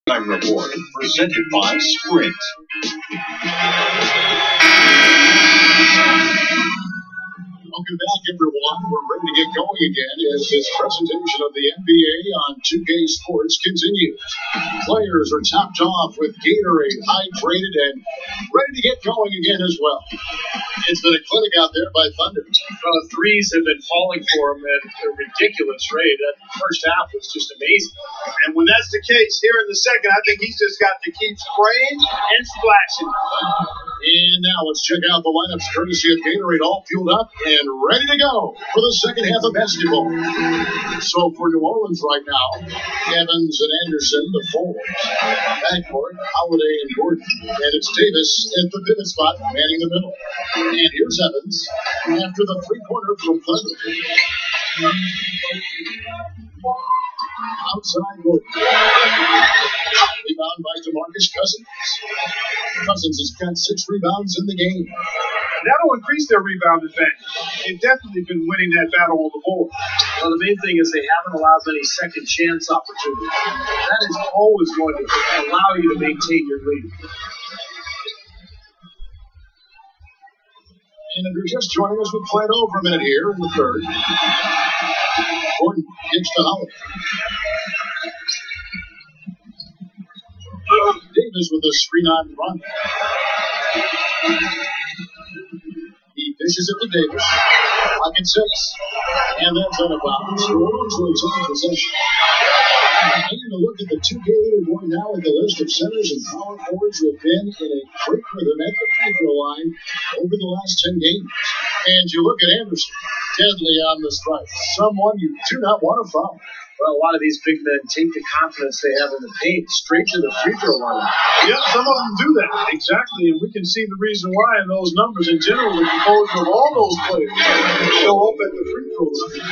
Time report presented by Sprint. Welcome back, everyone. We're ready to get going again as this presentation of the NBA on 2K Sports continues. Players are topped off with Gatorade, hydrated, and ready to get going again as well. It's been a clinic out there by Thunder. Well, the threes have been falling for him at a ridiculous rate. That first half was just amazing. And when that's the case here in the second, I think he's just got to keep spraying and splashing. And now let's check out the lineups courtesy of Gatorade, all fueled up and ready to go for the second half of basketball. So for New Orleans right now, Evans and Anderson, the forwards. Backcourt, Holiday and Gordon. And it's Davis at the pivot spot, manning the middle. And here's Evans after the three-pointer from Thunder. Outside Gordon. Rebound by DeMarcus Cousins. Cousins has got 6 rebounds in the game. That'll increase their rebound advantage. They've definitely been winning that battle on the board. Well, the main thing is they haven't allowed many second chance opportunities. That is always going to allow you to maintain your lead. And if you're just joining us, we'll play it over a minute here in the third. Gordon kicks to Holiday. Davis with a screen on run. He dishes it to Davis. Pocket 6. And that's out of bounds. New Orleans will retain possession. And a look at the 2K leaderboard now at the list of centers and power forwards who have been in a great rhythm at the free throw line over the last 10 games. And you look at Anderson, deadly on the strike. Someone you do not want to foul. Well, a lot of these big men take the confidence they have in the paint straight to the free throw line. Yeah, some of them do that. Exactly. And we can see the reason why in those numbers. In general, the composure of all those players show up at the free throw line.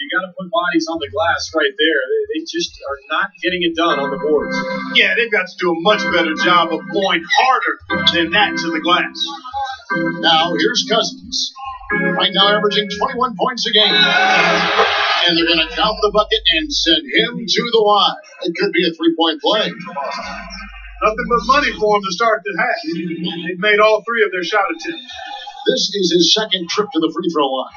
You got to put bodies on the glass right there. They just are not getting it done on the boards. Yeah, they've got to do a much better job of going harder than that to the glass. Now, here's Cousins. Right now averaging 21 points a game. And they're going to count the bucket and send him to the line. It could be a three-point play. Nothing but money for him to start the half. They've made all 3 of their shot attempts. This is his second trip to the free throw line.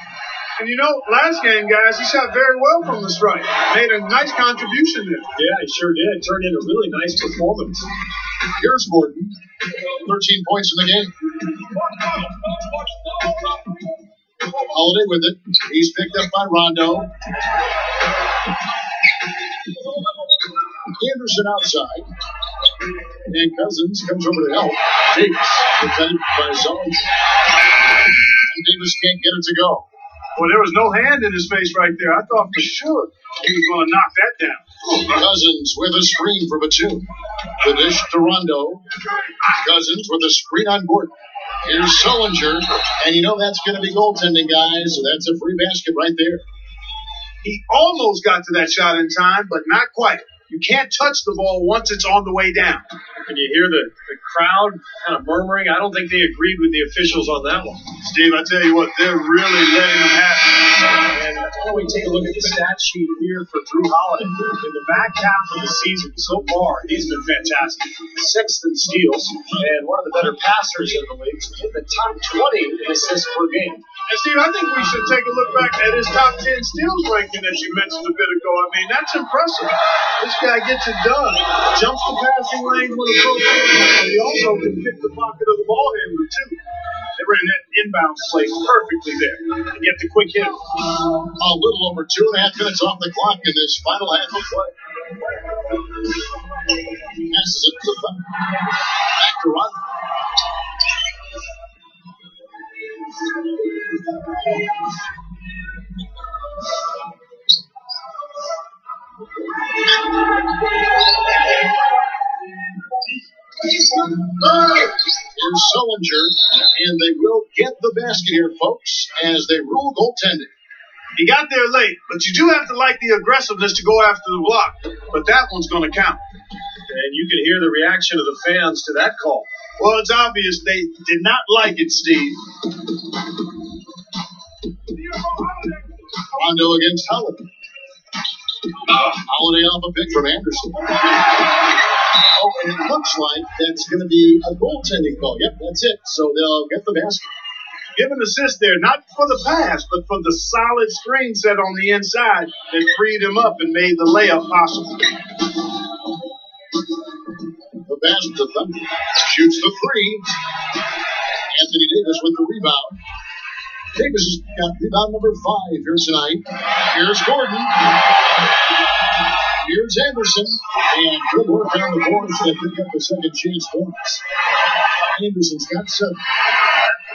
And you know, last game, guys, he shot very well from the strike. Made a nice contribution there. Yeah, he sure did. Turned in a really nice performance. Here's Gordon. 13 points in the game. Holiday with it. He's picked up by Rondo. Anderson outside. And Cousins comes over to help. Davis defended by Zollinger. And Davis can't get it to go. Well, there was no hand in his face right there. I thought for sure he was going to knock that down. Cousins with a screen for Batum. The dish to Rondo. Cousins with a screen on Gordon. Here's Zollinger. And you know that's going to be goaltending, guys. So that's a free basket right there. He almost got to that shot in time, but not quite. You can't touch the ball once it's on the way down. Can you hear the crowd kind of murmuring? I don't think they agreed with the officials on that one. Steve, I tell you what, they're really letting them have it. And why don't we take a look at the stat sheet here for Drew Holiday. In the back half of the season so far, he's been fantastic. 6th in steals and one of the better passers in the league. In the top 20 in assists per game. And Steve, I think we should take a look back at his top 10 steals ranking, as you mentioned a bit ago. I mean, that's impressive. This guy gets it done. Jumps the passing lane with a broken, and he also can pick the pocket of the ball handler, too. They ran that inbound play perfectly there. And get the quick hit. A little over 2.5 minutes off the clock in this final half of play. Passes it to the back to Rondo. Here's Zollinger, and they will get the basket here, folks, as they rule goaltending. He got there late, but you do have to like the aggressiveness to go after the block. But that one's going to count. And you can hear the reaction of the fans to that call. Well, it's obvious they did not like it, Steve. Rondo against Holiday. Holiday off a pick from Anderson. looks like that's going to be a goaltending call. Yep, that's it. So they'll get the basket. Give an assist there, not for the pass, but for the solid screen set on the inside that freed him up and made the layup possible. The basket, the Thunder shoots the three. Anthony Davis with the rebound. Davis has got rebound number 5 here tonight. Here's Gordon. Here's Anderson. And good work on the boards to pick up the second chance points. Anderson's got 7.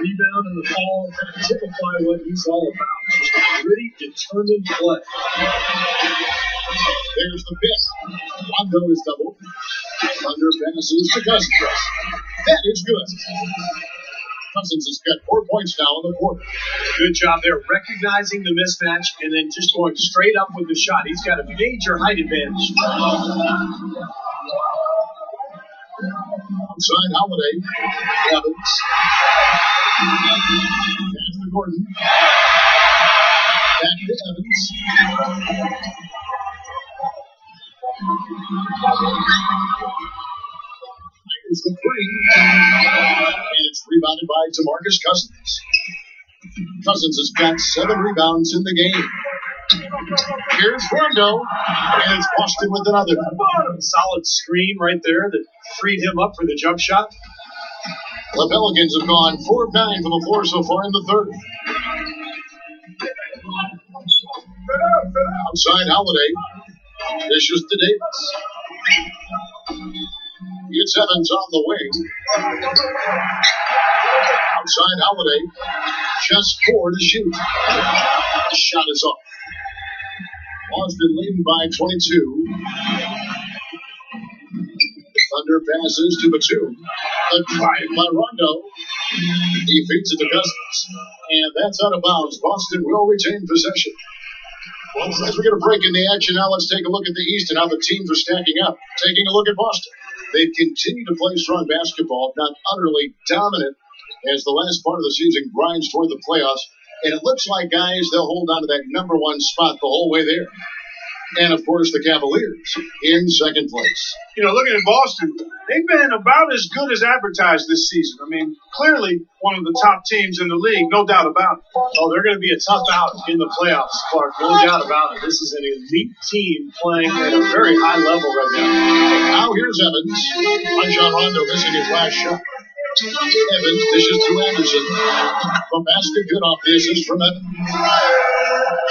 Rebound and the ball kind of typify what he's all about. Just gritty, determined play. There's the pick. Rondo is doubled. Thunder passes to Cousins. That is good. Cousins has got 4 points now in the quarter. Good job there, recognizing the mismatch and then just going straight up with the shot. He's got a major height advantage. Outside Holiday. Evans. That's to Gordon. Back to Evans. Here's the three. And it's rebounded by DeMarcus Cousins. Cousins has got 7 rebounds in the game. Here's Rondo. And it's Boston with another. Solid screen right there that freed him up for the jump shot. The Pelicans have gone 4 of 9 from the floor so far in the third. Outside Holiday. Dishes to Davis. It's Evans on the wing. Outside Holiday. Just 4 to shoot. The shot is off. Boston leading by 22. Thunder passes to Batum. A drive by Rondo. He feeds it to Cousins. And that's out of bounds. Boston will retain possession. Well, as we get a break in the action now, let's take a look at the East and how the teams are stacking up. Taking a look at Boston. They've continued to play strong basketball, not utterly dominant, as the last part of the season grinds toward the playoffs. And it looks like, guys, they'll hold on to that number 1 spot the whole way there. And, of course, the Cavaliers in second place. You know, looking at Boston, they've been about as good as advertised this season. I mean, clearly one of the top teams in the league, no doubt about it. Oh, they're going to be a tough out in the playoffs, Clark. No doubt about it. This is an elite team playing at a very high level right now. Now here's Evans. Rajon Rondo missing his last shot. Evans dishes to Anderson. The basket good off the assist from Evans.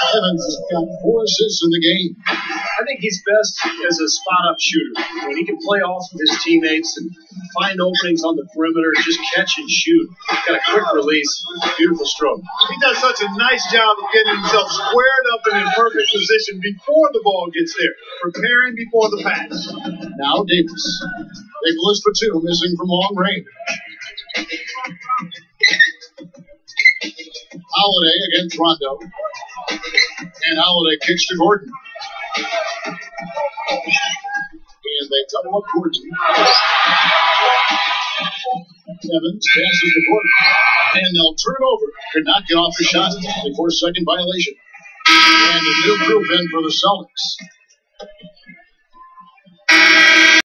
Evans has got 4 assists in the game. I think he's best as a spot-up shooter. When he can play off of his teammates and find openings on the perimeter, just catch and shoot. He's got a quick release, beautiful stroke. He does such a nice job of getting himself squared up and in perfect position before the ball gets there, preparing before the pass. Now Davis. Nicholas Batum missing from long range. Holiday against Rondo. And Holiday kicks to Gordon. And they double up Gordon. Evans passes to Gordon. And they'll turn it over. Could not get off the shot before second violation. And a new group in for the Celtics.